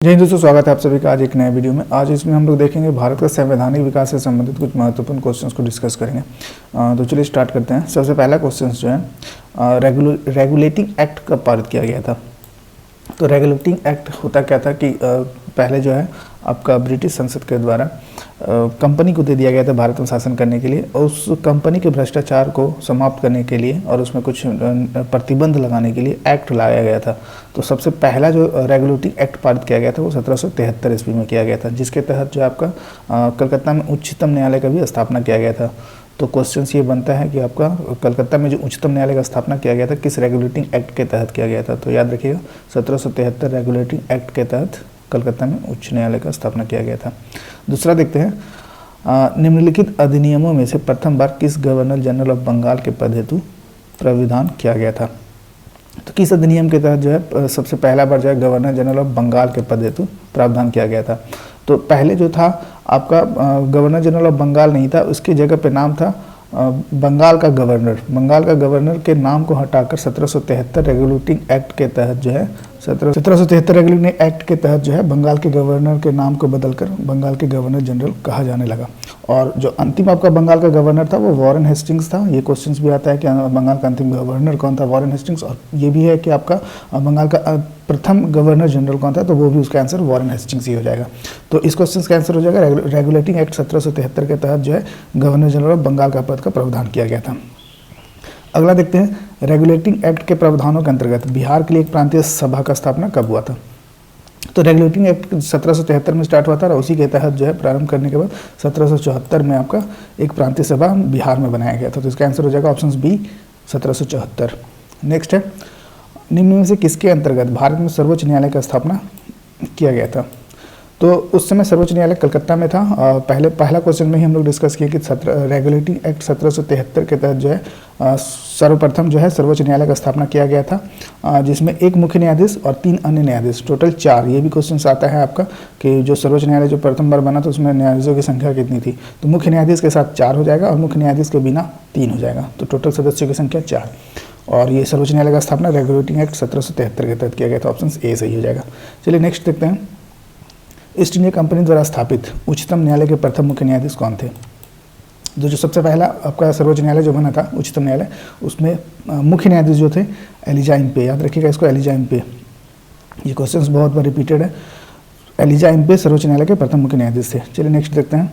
जय हिंद दोस्तों, स्वागत है आप सभी का आज एक नए वीडियो में। आज इसमें हम लोग देखेंगे भारत का संवैधानिक विकास से संबंधित कुछ महत्वपूर्ण क्वेश्चंस को डिस्कस करेंगे। तो चलिए स्टार्ट करते हैं। सबसे पहला क्वेश्चन जो है रेगुलेटिंग एक्ट कब पारित किया गया था। तो रेगुलेटिंग एक्ट होता क्या था कि पहले जो है आपका ब्रिटिश संसद के द्वारा कंपनी को दे दिया गया था भारत में शासन करने के लिए, और उस कंपनी के भ्रष्टाचार को समाप्त करने के लिए और उसमें कुछ प्रतिबंध लगाने के लिए एक्ट लाया गया था। तो सबसे पहला जो रेगुलेटिंग एक्ट पारित किया गया था वो 1773 ईस्वी में किया गया था, जिसके तहत जो आपका कलकत्ता में उच्चतम न्यायालय का भी स्थापना किया गया था। तो क्वेश्चन ये बनता है कि आपका कलकत्ता में जो उच्चतम न्यायालय का स्थापना किया गया था किस रेगुलेटिंग एक्ट के तहत किया गया था। तो याद रखिएगा 1773 रेगुलेटिंग एक्ट के तहत कलकत्ता में उच्च न्यायालय का स्थापना किया गया था। दूसरा देखते हैं, निम्नलिखित अधिनियमों में से प्रथम बार किस गवर्नर जनरल ऑफ बंगाल के पद हेतु प्राविधान किया गया था। तो किस अधिनियम के तहत जो है सबसे पहला बार जो है गवर्नर जनरल ऑफ बंगाल के पद हेतु प्रावधान किया गया था। तो पहले जो था आपका गवर्नर जनरल ऑफ बंगाल नहीं था, उसकी जगह पे नाम था बंगाल का गवर्नर। बंगाल का गवर्नर के नाम को हटाकर 1773 रेगुलेटिंग एक्ट के तहत जो है 1773 रेगुलेटिंग एक्ट के तहत जो है बंगाल के गवर्नर के नाम को बदलकर बंगाल के गवर्नर जनरल कहा जाने लगा। और जो अंतिम आपका बंगाल का गवर्नर था वो वॉरेन हेस्टिंग्स था। ये क्वेश्चंस भी आता है कि बंगाल का अंतिम गवर्नर कौन था, वॉरेन हेस्टिंग्स। और ये भी है कि आपका बंगाल का प्रथम गवर्नर जनरल कौन था, तो वो भी उसका आंसर वॉरेन हेस्टिंग्स ही हो जाएगा। तो इस क्वेश्चन का आंसर हो जाएगा रेगुलेटिंग एक्ट 1773 के तहत जो है गवर्नर जनरल ऑफ बंगाल का पद का प्रावधान किया गया था। अगला देखते हैं, रेगुलेटिंग एक्ट के प्रावधानों के अंतर्गत बिहार के लिए एक प्रांतीय सभा का स्थापना कब हुआ था। तो रेगुलेटिंग एक्ट 1773 में स्टार्ट हुआ था और उसी के तहत जो है प्रारंभ करने के बाद 1774 में आपका एक प्रांतीय सभा बिहार में बनाया गया था। तो इसका आंसर हो जाएगा ऑप्शन बी 1774। नेक्स्ट है, निम्न में से किसके अंतर्गत भारत में सर्वोच्च न्यायालय का स्थापना किया गया था। तो उस समय सर्वोच्च न्यायालय कलकत्ता में था। पहला क्वेश्चन में ही हम लोग डिस्कस किए कि रेगुलेटिंग एक्ट 1773 के तहत जो है सर्वप्रथम जो है सर्वोच्च न्यायालय का स्थापना किया गया था, जिसमें एक मुख्य न्यायाधीश और 3 अन्य न्यायाधीश, टोटल 4। ये भी क्वेश्चन आता है आपका कि जो सर्वोच्च न्यायालय जो प्रथम बार बना तो उसमें न्यायाधीशों की संख्या कितनी थी। तो मुख्य न्यायाधीश के साथ 4 हो जाएगा और मुख्य न्यायाधीश के बिना 3 हो जाएगा। तो टोटल सदस्यों की संख्या 4। और ये सर्वोच्च न्यायालय का स्थापना रेगुलेटिंग एक्ट 1773 के तहत किया गया था। ऑप्शन ए सही हो जाएगा। चलिए नेक्स्ट देखते हैं, ईस्ट इंडिया कंपनी द्वारा स्थापित उच्चतम न्यायालय के प्रथम मुख्य न्यायाधीश कौन थे। जो सबसे पहला आपका सर्वोच्च न्यायालय जो बना था उच्चतम न्यायालय, उसमें मुख्य न्यायाधीश जो थे एलिजा इम्पे। याद रखिएगा इसको, एलिजा इम्पे। ये क्वेश्चंस बहुत बार रिपीटेड है। एलिजा इम्पे सर्वोच्च न्यायालय के प्रथम मुख्य न्यायाधीश थे। चलिए नेक्स्ट देखते हैं,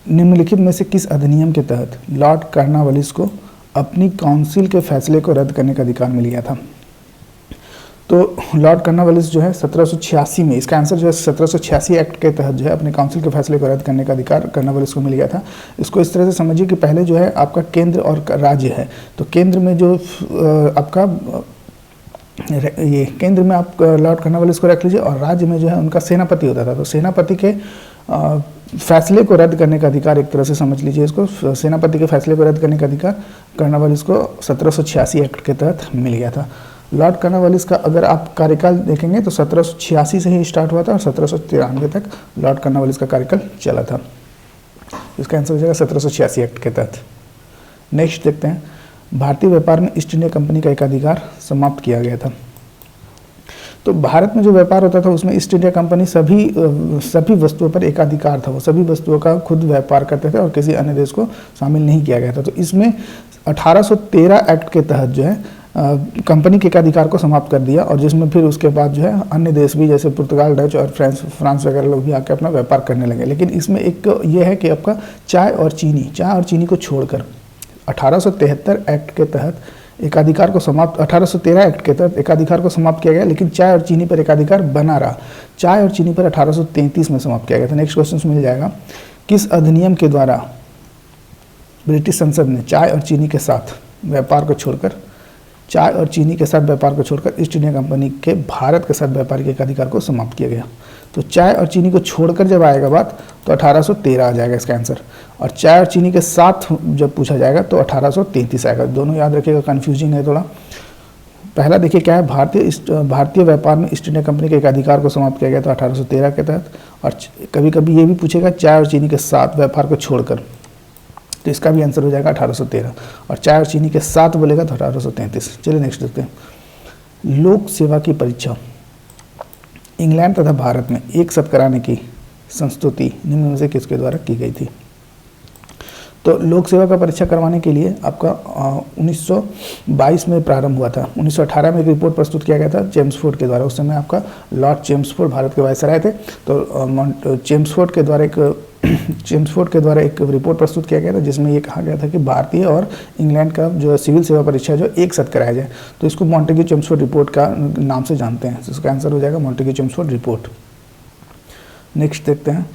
निम्नलिखित में से किस अधिनियम के तहत लॉर्ड कॉर्नवालिस को अपनी काउंसिल के फैसले को रद्द करने का अधिकार मिल गया था। तो लॉर्ड कॉर्नवालिस जो है 1786 में, इसका आंसर जो है 1786 एक्ट के तहत जो है अपने काउंसिल के फैसले को रद्द करने का अधिकार कॉर्नवालिस को मिल गया था। इसको इस तरह से समझिए कि पहले जो है आपका केंद्र और राज्य है। तो केंद्र में जो आपका ये केंद्र में आप लॉर्ड कॉर्नवालिस को रख लीजिए और राज्य में जो है उनका सेनापति होता था। तो सेनापति के फैसले को रद्द करने का अधिकार, एक तरह से समझ लीजिए इसको, सेनापति के फैसले को रद्द करने का अधिकार कॉर्नवालिस को 1786 एक्ट के तहत मिल गया था। लॉर्ड कॉर्नवालिस का अगर आप कार्यकाल देखेंगे तो 1786 से ही स्टार्ट हुआ था और 1793 तक लॉर्ड कॉर्नवालिस का कार्यकाल चला था। इसका आंसर हो जाएगा 1786 एक्ट के तहत। नेक्स्ट देखते हैं, भारतीय व्यापार में ईस्ट इंडिया कंपनी का एकाधिकार समाप्त किया गया था। तो भारत में जो व्यापार होता था उसमें ईस्ट इंडिया कंपनी सभी वस्तुओं पर एकाधिकार था। वो सभी वस्तुओं का खुद व्यापार करते थे और किसी अन्य देश को शामिल नहीं किया गया था। तो इसमें 1813 एक्ट के तहत जो है कंपनी के एकाधिकार को समाप्त कर दिया, और जिसमें फिर उसके बाद जो है अन्य देश भी जैसे पुर्तगाल, डच और फ्रांस वगैरह लोग भी आके अपना व्यापार करने लगे। लेकिन इसमें एक ये है कि आपका चाय और चीनी को छोड़कर 1873 एक्ट के तहत एकाधिकार को समाप्त 1813 एक्ट के तहत एकाधिकार को समाप्त किया गया, लेकिन चाय और चीनी पर एकाधिकार बना रहा। चाय और चीनी पर 1833 में समाप्त किया गया था। नेक्स्ट क्वेश्चन मिल जाएगा, किस अधिनियम के द्वारा ब्रिटिश संसद ने चाय और चीनी के साथ व्यापार को छोड़कर ईस्ट इंडिया कंपनी के भारत के साथ व्यापार के एकाधिकार को समाप्त किया गया। तो चाय और चीनी को छोड़कर जब आएगा बात तो 1813 आ जाएगा इसका आंसर, और चाय और चीनी के साथ जब पूछा जाएगा तो 1833 आएगा। दोनों याद रखिएगा, कन्फ्यूजिंग है थोड़ा। पहला देखिए क्या है, भारतीय व्यापार में ईस्ट इंडिया कंपनी के एकाधिकार को समाप्त किया गया था 1813 के तहत, और कभी कभी ये भी पूछेगा चाय और चीनी के साथ व्यापार को छोड़कर, तो इसका भी आंसर हो जाएगा 1813, और चाय और चीनी के साथ बोलेगा तो 1833। चलिए नेक्स्ट देखते हैं, लोक सेवा की परीक्षा इंग्लैंड तथा भारत में एक साथ कराने की संस्तुति निम्न में से किसके द्वारा की गई थी? तो लोक सेवा का परीक्षा करवाने के लिए आपका 1922 में प्रारंभ हुआ था। 1918 में एक रिपोर्ट प्रस्तुत किया गया था चेम्सफोर्ड के द्वारा। उस समय आपका लॉर्ड चेम्सफोर्ड भारत के वायसराय थे। तो चेम्सफोर्ड के द्वारा एक रिपोर्ट प्रस्तुत किया गया था जिसमें ये कहा गया था कि भारतीय और इंग्लैंड का जो सिविल सेवा परीक्षा जो एक साथ कराया जाए। तो इसको मॉन्टेग्यू चेम्सफोर्ड रिपोर्ट का नाम से जानते हैं। इसका आंसर हो जाएगा मॉन्टेग्यू चेम्सफोर्ड रिपोर्ट। नेक्स्ट देखते हैं,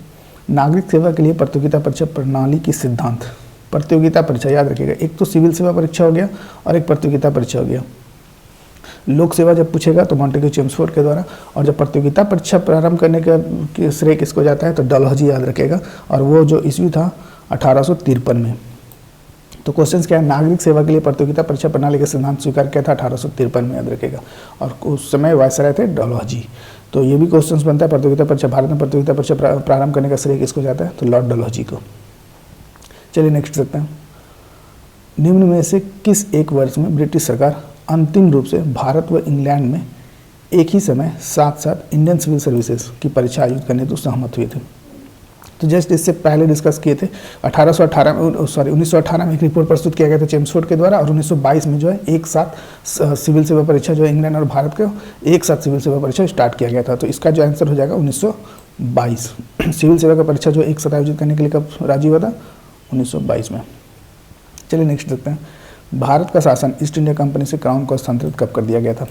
नागरिक सेवा के लिए प्रतियोगिता परीक्षा प्रणाली की सिद्धांत। प्रतियोगिता परीक्षा याद रखिएगा, एक तो सिविल सेवा परीक्षा हो गया और एक प्रतियोगिता परीक्षा हो गया। लोक सेवा जब पूछेगा तो मॉन्टेग्यू चेम्सफोर्ड के द्वारा, और जब प्रतियोगिता परीक्षा प्रारंभ करने का श्रेय किसको जाता है तो डलहौजी याद रखेगा, और वो जो ईस्वी था 1853 में। तो क्वेश्चन क्या है, नागरिक सेवा के लिए प्रतियोगिता परीक्षा प्रणाली का सिद्धांत स्वीकार किया था 1853 में, याद रखेगा, और उस समय वायसराय थे डलहौजी। तो ये भी क्वेश्चन बनता है, प्रतियोगिता परीक्षा, भारत में प्रतियोगिता परीक्षा प्रारंभ करने का श्रेय किसको जाता है तो लॉर्ड डलहौजी को। चलिए नेक्स्ट देखते हैं, निम्न में से किस एक वर्ष में ब्रिटिश सरकार अंतिम रूप से भारत व इंग्लैंड में एक ही समय साथ साथ इंडियन सिविल सर्विसेज की परीक्षा आयोजित करने तो सहमत हुए थे? तो जस्ट इससे पहले डिस्कस किए थे 1918 में एक रिपोर्ट प्रस्तुत किया गया था चेम्सफोर्ड के द्वारा, और 1922 में जो है एक साथ सिविल सेवा परीक्षा जो है इंग्लैंड और भारत का एक साथ सिविल सेवा परीक्षा स्टार्ट किया गया था। तो इसका जो आंसर हो जाएगा 1922। सिविल सेवा का परीक्षा जो एक साथ आयोजित करने के लिए कब राजी हुआ था? 1922 में। चलिए नेक्स्ट देखते हैं, भारत का शासन ईस्ट इंडिया कंपनी से क्राउन को हस्तांतरित कब कर दिया गया था?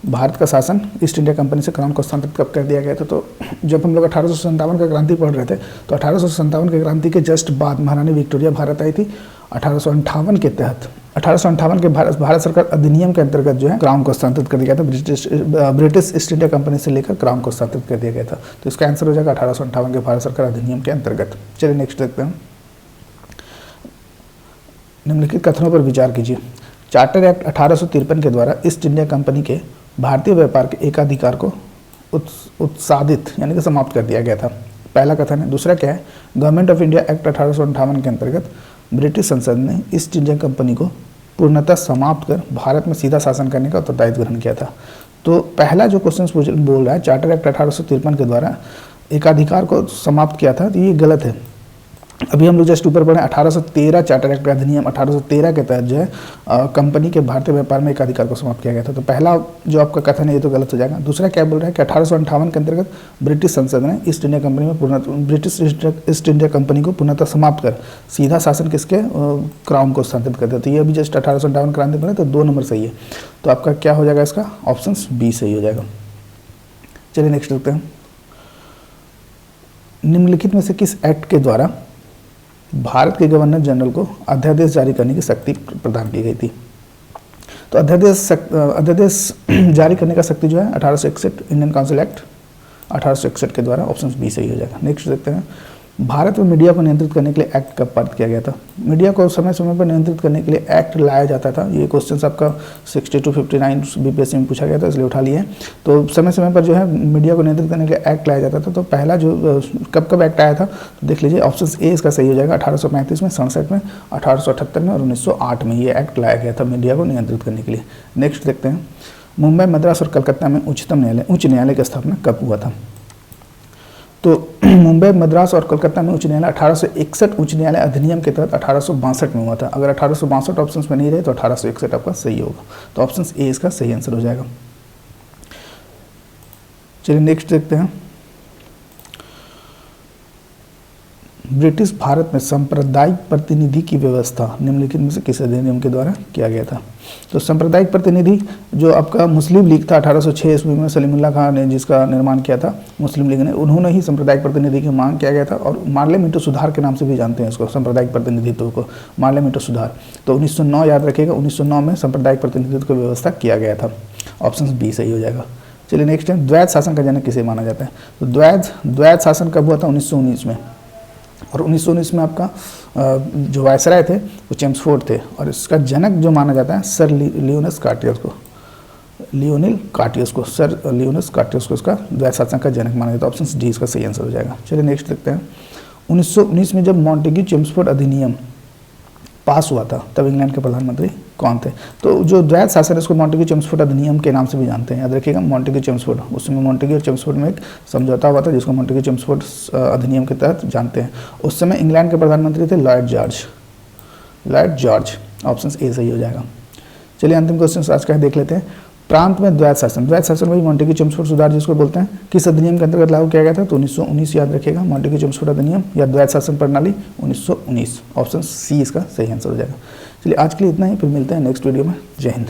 भारत का शासन ईस्ट इंडिया कंपनी से क्राउन को हस्तांतरित कब कर दिया गया था? तो जब हम लोग 1857 का क्रांति पढ़ रहे थे तो 1857 के क्रांति के जस्ट बाद महारानी विक्टोरिया भारत आई थी। 1858 के तहत 1858 के भारत सरकार अधिनियम के अंतर्गत जो है क्राउन को हस्तांतरित कर दिया गया था। ब्रिटिश ईस्ट इंडिया कंपनी से लेकर क्राउन को हस्तांतरित कर दिया गया था। तो इसका आंसर हो जाएगा 1858 के भारत सरकार अधिनियम के अंतर्गत। चलिए नेक्स्ट देखते हैं, निम्नलिखित कथनों पर विचार कीजिए। चार्टर एक्ट 1853 के द्वारा ईस्ट इंडिया कंपनी के भारतीय व्यापार के एकाधिकार को उत्सादित यानी कि समाप्त कर दिया गया था। पहला कथन है। दूसरा क्या है, गवर्नमेंट ऑफ इंडिया एक्ट 1858 के अंतर्गत ब्रिटिश संसद ने ईस्ट इंडिया कंपनी को पूर्णतः समाप्त कर भारत में सीधा शासन करने का उत्तरदायित्व ग्रहण किया था। तो पहला जो क्वेश्चन बोल रहा है, चार्टर एक्ट 1853 के द्वारा एकाधिकार को समाप्त किया था, तो ये गलत है। अभी हम लोग जस्ट ऊपर पढ़े 1813 चार्टर एक्ट अधिनियम 1813 के तहत जो है कंपनी के भारतीय व्यापार में एकाधिकार को समाप्त किया गया था। तो पहला जो आपका कथन है ये तो गलत हो जाएगा। दूसरा क्या बोल रहा है कि 1858 के अंतर्गत ब्रिटिश संसद ने ईस्ट इंडिया कंपनी में ब्रिटिश ईस्ट इंडिया कंपनी को पूर्णतः समाप्त कर सीधा शासन किसके क्राउन को हस्तांतरित कर दिया। तो ये अभी जस्ट 1858 क्रांति पढ़े तो 2 नंबर सही है। तो आपका क्या हो जाएगा, इसका ऑप्शन बी सही हो जाएगा। चलिए नेक्स्ट देखते हैं, निम्नलिखित में से किस एक्ट के द्वारा भारत के गवर्नर जनरल को अध्यादेश जारी करने की शक्ति प्रदान की गई थी? तो अध्यादेश जारी करने का शक्ति जो है 1861 इंडियन काउंसिल एक्ट 1861 के द्वारा, ऑप्शन बी सही हो जाएगा। नेक्स्ट देखते हैं, भारत में मीडिया को नियंत्रित करने के लिए एक्ट कब पारित किया गया था? मीडिया को समय समय पर नियंत्रित करने के लिए एक्ट लाया जाता था। ये क्वेश्चन आपका 60 to 59 बीपीएससी में पूछा गया था, इसलिए उठा लिए। तो समय समय पर जो है मीडिया को नियंत्रित करने के लिए एक्ट लाया जाता था। तो पहला जो कब एक्ट आया था तो देख लीजिए, ऑप्शन ए इसका सही हो जाएगा। 1835 में, 67 में, 1878 में और 1908 में ये एक्ट लाया गया था मीडिया को नियंत्रित करने के लिए। नेक्स्ट देखते हैं, मुंबई, मद्रास और कलकत्ता में उच्च न्यायालय की स्थापना कब हुआ था? तो मुंबई, मद्रास और कोलकाता में उच्च न्यायालय 1861 उच्च न्यायालय अधिनियम के तहत 1862 में हुआ था। अगर 1862 ऑप्शन में नहीं रहे तो 1861 आपका सही होगा। तो ऑप्शन ए इसका सही आंसर हो जाएगा। चलिए नेक्स्ट देखते हैं, ब्रिटिश भारत में सांप्रदायिक प्रतिनिधि की व्यवस्था निम्नलिखित में से किस अधिनियम के द्वारा किया गया था? तो सांप्रदायिक प्रतिनिधि जो आपका मुस्लिम लीग था 1806 ईस्वी में सलीमुल्लाह खान ने जिसका निर्माण किया था मुस्लिम लीग ने, उन्होंने ही सांप्रदायिक प्रतिनिधि की मांग किया गया था। और मार्लियामेंटो सुधार के नाम से भी जानते हैं इसको, सांप्रदायिक प्रतिनिधित्व को, मार्लियामेंटो सुधार। तो 1909 याद रखिएगा, 1909 में सांप्रदायिक प्रतिनिधित्व की व्यवस्था किया गया था। ऑप्शन बी सही हो जाएगा। चलिए नेक्स्ट है, द्वैध शासन का जनक किसे माना जाता है? तो द्वैध शासन कब हुआ था? 1919 में। और 1919 में आपका जो वायसराय थे वो चेम्सफोर्ड थे, और इसका जनक जो माना जाता है सर लियोनस कार्टियस को, सर लियोनस कार्टियस को इसका द्वैध शासन का जनक माना जाता है। ऑप्शन डी इसका सही आंसर हो जाएगा। चलिए नेक्स्ट देखते हैं, 1919 में जब मॉन्टेग्यू चेम्सफोर्ड अधिनियम पास हुआ था तब इंग्लैंड के प्रधानमंत्री कौन थे? तो जो द्वैध शासन, इसको मॉन्टेग्यू चेम्सफोर्ड अधिनियम के नाम से भी जानते हैं, याद रखिएगा, मॉन्टेग्यू चेम्सफोर्ड। उस समय मॉन्टेग्यू और चेम्सफोर्ड में एक समझौता हुआ था जिसको मॉन्टेग्यू चेम्सफोर्ड अधिनियम के तहत जानते हैं। उस समय इंग्लैंड के प्रधानमंत्री थे Lord George. Lord George, option A सही हो जाएगा। चलिए अंतिम क्वेश्चन आज का देख लेते हैं। प्रांत में द्वैध शासन, द्वैध शासन वही मॉन्टेग्यू चेम्सफोर्ड सुधार जिसको बोलते हैं, किस अधिनियम के अंतर्गत लागू किया गया था? तो 1919, याद रखिएगा, मॉन्टेग्यू चेम्सफोर्ड अधिनियम या द्वैध शासन प्रणाली 1919, ऑप्शन सी इसका सही आंसर हो जाएगा। चलिए आज के लिए इतना ही, फिर मिलते हैं नेक्स्ट वीडियो में। जय हिंद।